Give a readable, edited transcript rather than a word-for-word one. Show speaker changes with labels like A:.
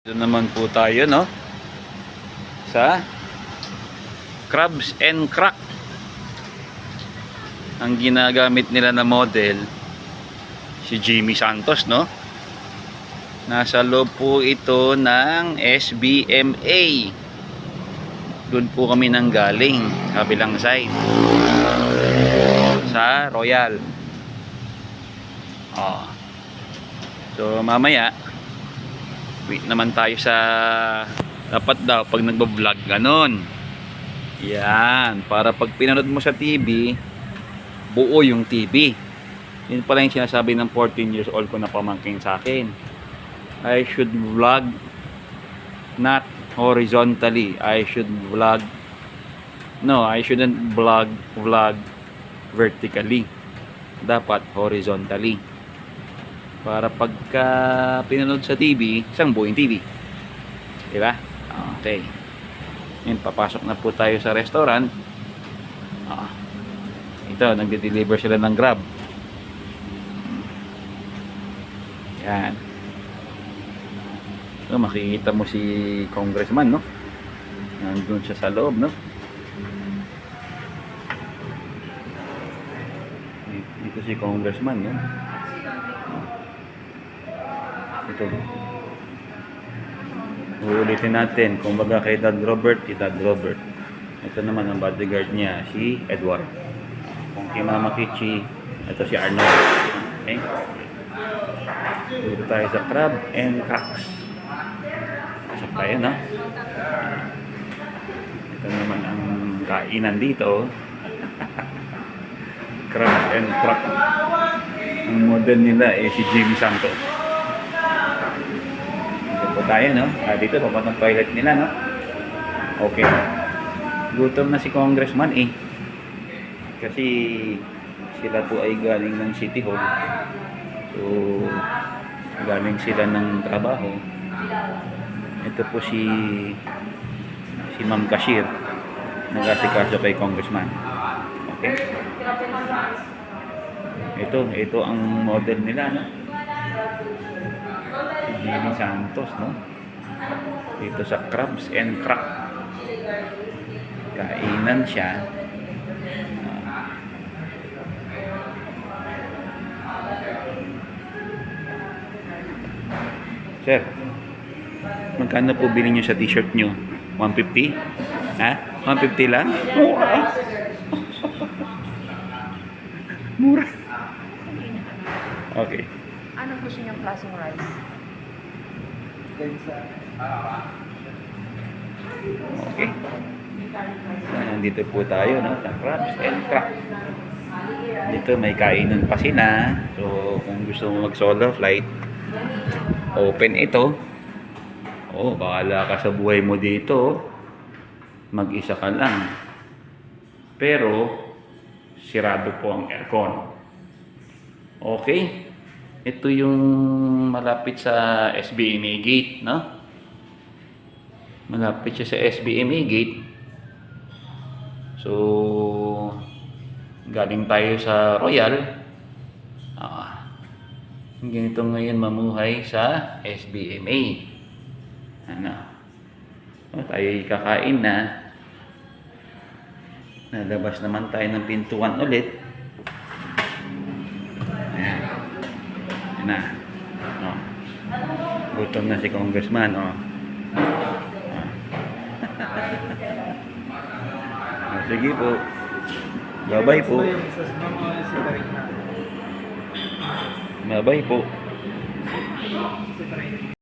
A: Ito naman po tayo, no, sa Crabs and Crack. Ang ginagamit nila na model si Jimmy Santos, no. Nasa loob po ito ng SBMA. Doon po kami nang galing, kabilang side sa Royal. So mamaya wait naman tayo sa dapat daw pag nagbo-vlog ganon. Yan, para pag pinanood mo sa TV, buo yung TV. Yun pala yung sinasabi ng 14 years old ko na pamangkin sa akin. I should vlog not horizontally. I shouldn't vlog vertically. Dapat horizontally. Para pagka pinanood sa TV, isang buong TV. Diba? Okay. Ngayon, papasok na po tayo sa restaurant. Ito, nagde-deliver sila ng Grab. Yan. So, makikita mo si Congressman, no? Nandun siya sa loob, no? Dito si Congressman, no? Ito. Uulitin natin. Kung baga kay Dad Robert, si Dad Robert. Ito naman ang bodyguard niya, si Edward. Kung kay Mama Kichi, ito si Arnold. Okay? Dito tayo sa Crab and Cracks. Pasok tayo, no? Ito naman ang kainan dito. Crab and Crack. Ang model nila si Jimmy Santos. Dito tayo, no? Dito papunta ng toilet nila, no? Okay. Gutom na si Congressman kasi sila po ay galing ng City Hall. So galing sila ng trabaho. Ito po si Ma'am Cashier, nag-asikaso kay Congressman. Okay? Ito ang model nila, no? Si Jimmy Santos, no? Dito sa Crabs and Crack. Kainan siya. Sir, magkano po bilhin nyo sa t-shirt nyo? 150? Ha? 150 lang? Mura! Mura! Okay.
B: Anong gusto niyong klaseng rice?
A: Okay. Nandito po tayo, no? Sa Crabs and Crack. Dito may kainan pa sila. So, kung gusto mo mag-solo flight, open ito. Bahala ka sa buhay mo dito. Mag-isa ka lang. Pero, sirado po ang aircon. Okay? Ito yung malapit sa SBMA gate, no? Malapit siya sa SBMA gate. So, galing tayo sa Royal. Ganito ngayon mamuhay sa SBMA. Tayo kakain na. Nalabas naman tayo ng pintuan ulit. Ayan. Ayan na. Gutom na si Congressman. Sige po. Bye-bye po. Bye-bye po.